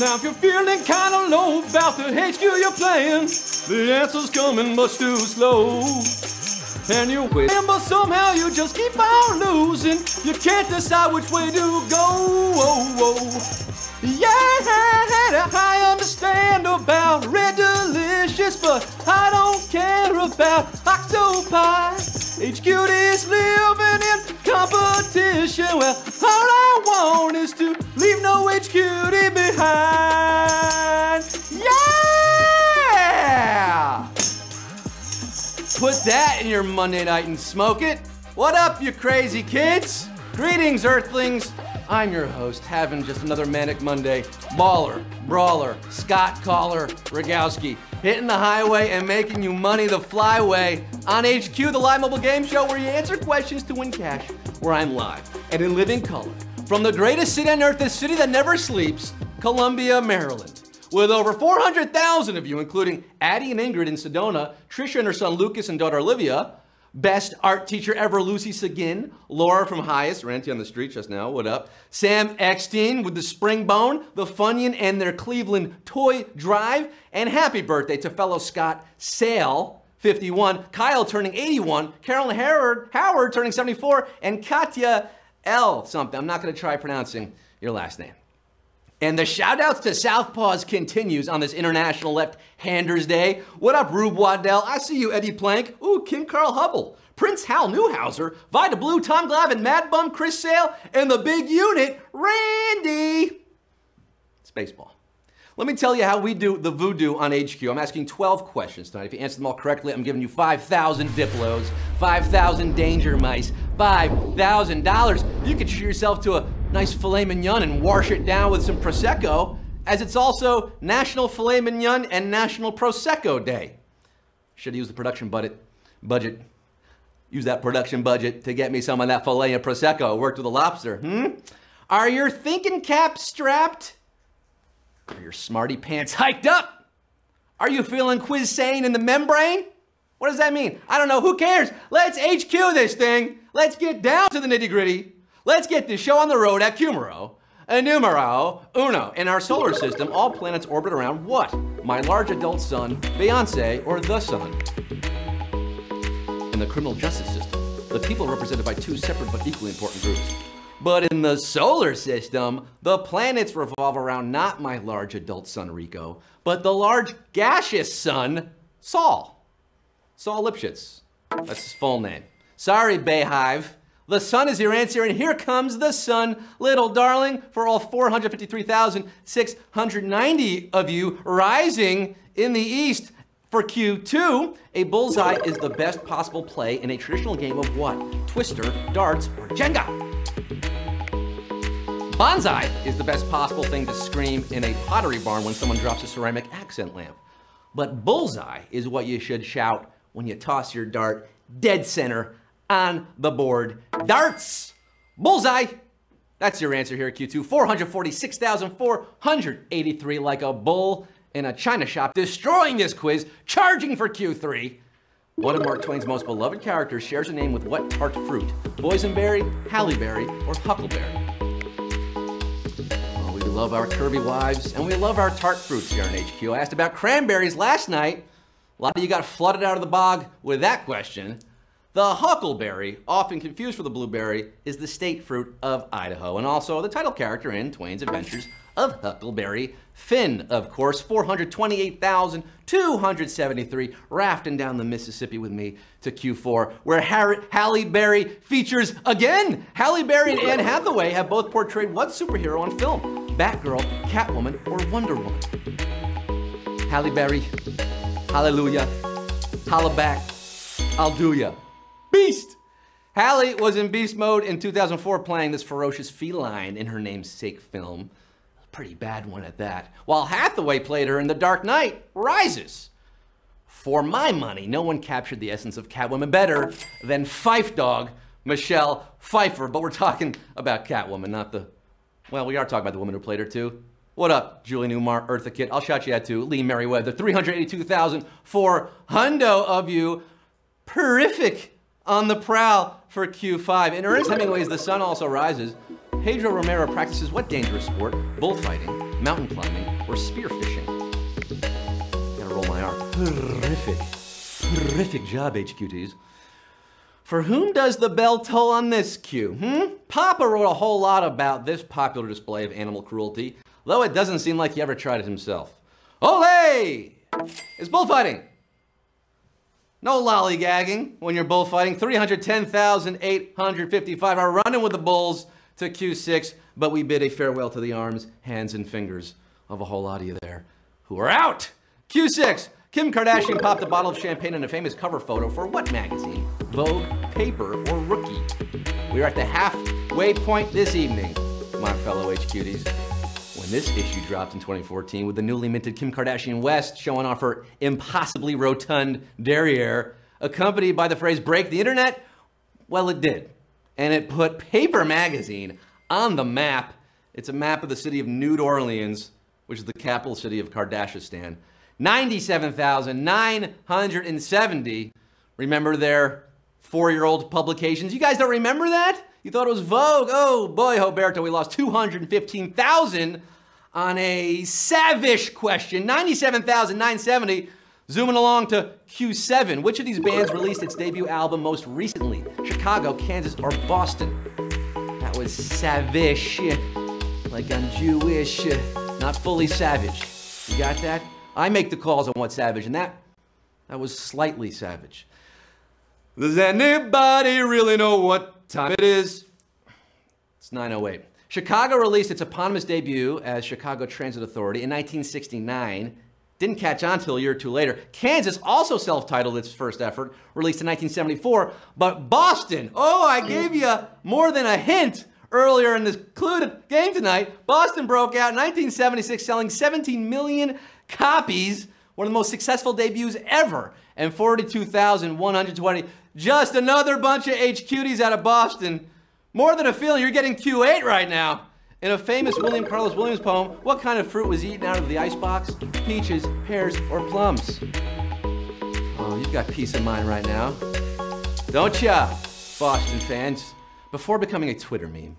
Now if you're feeling kinda low about the HQ you're playing, the answer's coming but too slow. And you win, but somehow you just keep on losing. You can't decide which way to go. Yeah, I understand about Red Delicious, but I don't care about octopi. HQD's living in competition. Well, all I want is to leave no HQD behind. Yeah! Put that in your Monday night and smoke it. What up, you crazy kids? Greetings, Earthlings. I'm your host, having just another manic Monday. Baller, brawler, Scott Caller, Rogowski, hitting the highway and making you money the flyway on HQ, the live mobile game show where you answer questions to win cash, where I'm live and in living color from the greatest city on earth, the city that never sleeps, Columbia, Maryland. With over 400,000 of you, including Addie and Ingrid in Sedona, Trisha and her son Lucas and daughter Olivia, best art teacher ever Lucy Seguin, Laura from Highest, ran to you on the street just now, what up? Sam Eckstein with the Spring Bone, the Funyun and their Cleveland Toy Drive, and happy birthday to fellow Scott Sale, 51, Kyle turning 81, Carolyn Howard turning 74, and Katya L. something. I'm not gonna try pronouncing your last name. And the shout-outs to Southpaws continues on this International Left-Handers Day. What up, Rube Waddell? I see you, Eddie Plank. Ooh, King Carl Hubble. Prince Hal Newhouser. Vida Blue, Tom Glavine, Mad Bum, Chris Sale, and the big unit, Randy. It's baseball. Let me tell you how we do the voodoo on HQ. I'm asking 12 questions tonight. If you answer them all correctly, I'm giving you 5,000 Diplos, 5,000 Danger Mice, $5,000. You could treat yourself to a nice filet mignon and wash it down with some Prosecco, as it's also National Filet Mignon and National Prosecco Day. Should have used the production budget. Use that production budget to get me some of that filet and Prosecco. Worked with a lobster, Are your thinking caps strapped? Are your smarty pants hiked up? Are you feeling quiz sane in the membrane? What does that mean? I don't know, who cares? Let's HQ this thing. Let's get down to the nitty gritty. Let's get this show on the road at Cumero, numero uno. In our solar system, all planets orbit around what? My large adult son, Beyonce, or the sun? In the criminal justice system, the people are represented by two separate but equally important groups. But in the solar system, the planets revolve around not my large adult son, Rico, but the large gaseous sun, Saul. Saul Lipschitz. That's his full name. Sorry, Bayhive. The sun is your answer, and here comes the sun, little darling, for all 453,690 of you rising in the east. For Q2, a bullseye is the best possible play in a traditional game of what? Twister, darts, or Jenga. Bonsai is the best possible thing to scream in a pottery barn when someone drops a ceramic accent lamp. But bullseye is what you should shout when you toss your dart dead center on the board. Darts! Bullseye! That's your answer here at Q2. 446,483 like a bull in a china shop, destroying this quiz, charging for Q3. One of Mark Twain's most beloved characters shares a name with what tart fruit? Boysenberry, Halle Berry, or Huckleberry? Oh, we love our curvy wives, and we love our tart fruits here on HQ. I asked about cranberries last night. A lot of you got flooded out of the bog with that question. The huckleberry, often confused for the blueberry, is the state fruit of Idaho, and also the title character in Twain's Adventures of Huckleberry Finn, of course. 428,273 rafting down the Mississippi with me to Q4, where Halle Berry features again. Halle Berry and Anne Hathaway have both portrayed what superhero on film? Batgirl, Catwoman, or Wonder Woman? Halle Berry, hallelujah, holla back, I'll do ya. Beast! Halle was in beast mode in 2004 playing this ferocious feline in her namesake film. A pretty bad one at that. While Hathaway played her in The Dark Knight Rises. For my money, no one captured the essence of Catwoman better than Fife Dog, Michelle Pfeiffer. But we're talking about Catwoman, not the... Well, we are talking about the woman who played her too. What up, Julie Newmar, Eartha Kitt? I'll shout you out to Lee Merriweather. 382,400 of you. Terrific on the prowl for Q5. In Ernest Hemingway's The Sun Also Rises, Pedro Romero practices what dangerous sport? Bullfighting. mountain climbing, or spearfishing. Gotta roll my R. Horrific job, HQTs. For whom does the bell toll on this cue? Papa wrote a whole lot about this popular display of animal cruelty, though it doesn't seem like he ever tried it himself. Olé! It's bullfighting. No lollygagging when you're bullfighting. 310,855 are running with the bulls to Q6, but we bid a farewell to the arms, hands, and fingers of a whole lot of you there who are out. Q6, Kim Kardashian popped a bottle of champagne in a famous cover photo for what magazine? Vogue, Paper, or Rookie? We are at the halfway point this evening, my fellow HQTs. When this issue dropped in 2014 with the newly minted Kim Kardashian West showing off her impossibly rotund derriere, accompanied by the phrase break the internet, well, it did. And it put Paper magazine on the map. It's a map of the city of New Orleans, which is the capital city of Kardashian. 97,970. Remember their 4-year-old publications? You guys don't remember that? You thought it was Vogue? Oh boy, Roberto, we lost 215,000 on a savage question. 97,970. Zooming along to Q7. Which of these bands released its debut album most recently? Chicago, Kansas, or Boston? That was savage. Like I'm Jewish, not fully savage. You got that? I make the calls on what's savage, and that was slightly savage. Does anybody really know what time it is? It's 9:08. Chicago released its eponymous debut as Chicago Transit Authority in 1969. Didn't catch on till a year or two later. Kansas also self-titled its first effort, released in 1974. But Boston, oh, I gave you more than a hint earlier in this clued game tonight. Boston broke out in 1976, selling 17 million copies, one of the most successful debuts ever, and 42,120. Just another bunch of HQTs out of Boston. More than a feeling you're getting Q8 right now. In a famous William Carlos Williams poem, what kind of fruit was eaten out of the icebox? Peaches, pears, or plums? Oh, you've got peace of mind right now. Don't ya, Boston fans? Before becoming a Twitter meme,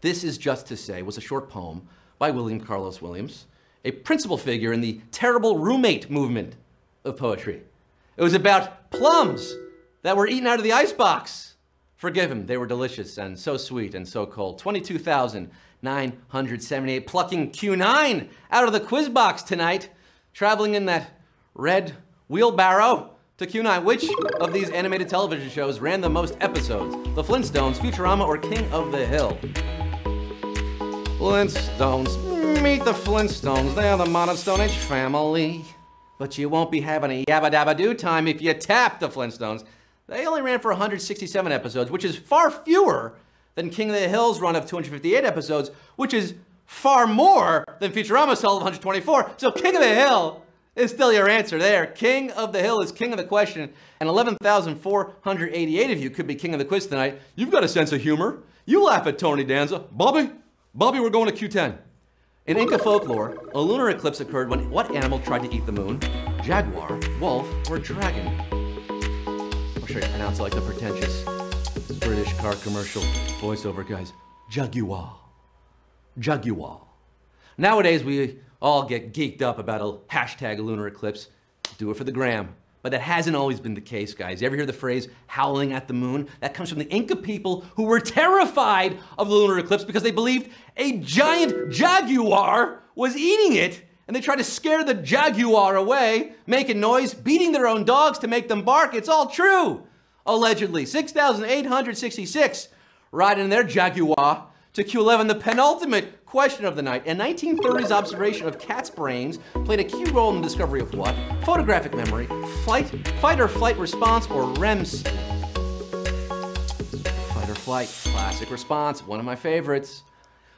This Is Just to Say was a short poem by William Carlos Williams, a principal figure in the terrible roommate movement of poetry. It was about plums that were eaten out of the icebox. Forgive him, they were delicious and so sweet and so cold. 22,978 plucking Q9 out of the quiz box tonight, traveling in that red wheelbarrow to Q9. Which of these animated television shows ran the most episodes? The Flintstones, Futurama, or King of the Hill? Flintstones. Meet the Flintstones. They are the modern Stone Age family. But you won't be having a yabba dabba do time if you tap the Flintstones. They only ran for 167 episodes, which is far fewer than King of the Hill's run of 258 episodes, which is far more than Futurama's total of 124. So King of the Hill is still your answer there. King of the Hill is king of the question, and 11,488 of you could be king of the quiz tonight. You've got a sense of humor. You laugh at Tony Danza. Bobby, we're going to Q10. In Inca folklore, a lunar eclipse occurred when what animal tried to eat the moon? Jaguar, wolf, or dragon? I'll show you pronounce it like the pretentious British car commercial voiceover guys. Jaguar. Jaguar. Nowadays, we all get geeked up about a hashtag lunar eclipse. Do it for the gram. But that hasn't always been the case, guys. You ever hear the phrase howling at the moon? That comes from the Inca people who were terrified of the lunar eclipse because they believed a giant jaguar was eating it, and they tried to scare the jaguar away, making noise, beating their own dogs to make them bark. It's all true, allegedly. 6,866 riding in their jaguar to Q11, the penultimate question of the night. A 1930s observation of cats' brains played a key role in the discovery of what? Photographic memory, fight or flight response, or REM sleep. Fight or flight, classic response, one of my favorites.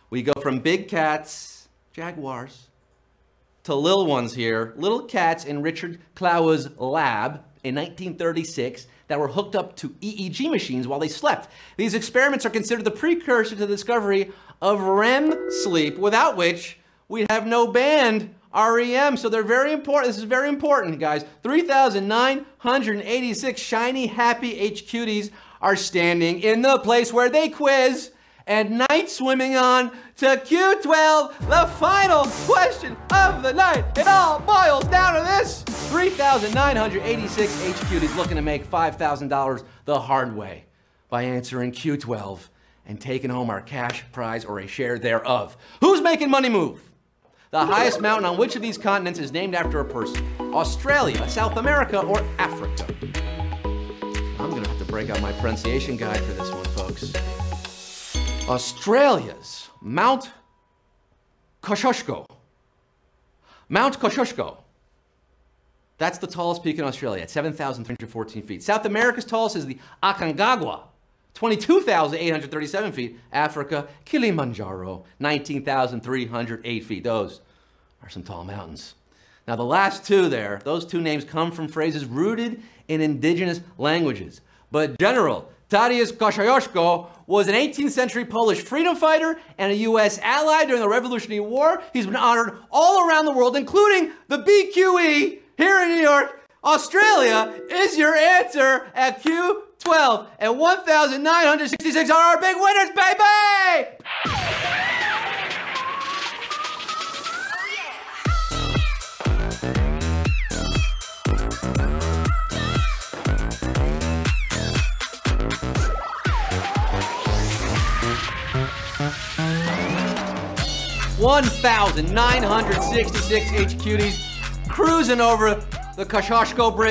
We go from big cats, jaguars, to little ones here, little cats in Richard Clower's lab in 1936 that were hooked up to EEG machines while they slept. These experiments are considered the precursor to the discovery of REM sleep, without which we'd have no band, REM. So they're very important. This is very important, guys. 3,986 shiny, happy HQTs are standing in the place where they quiz And night swimming on to Q12, the final question of the night. It all boils down to this. 3,986 HQs looking to make $5,000 the hard way by answering Q12 and taking home our cash prize or a share thereof. Who's making money move? The highest mountain on which of these continents is named after a person? Australia, South America, or Africa? I'm gonna have to break out my pronunciation guide for this one, folks. Australia's Mount Kosciuszko. Mount Kosciuszko. That's the tallest peak in Australia at 7,314 feet. South America's tallest is the Aconcagua, 22,837 feet. Africa, Kilimanjaro, 19,308 feet. Those are some tall mountains. Now the last two there, those two names come from phrases rooted in indigenous languages. But General Tadeusz Kościuszko was an 18th century Polish freedom fighter and a U.S. ally during the Revolutionary War. He's been honored all around the world, including the BQE here in New York. Australia is your answer at Q12, and 1,966 are our big winners, baby! $1,966 HQs cruising over the Kosciuszko Bridge.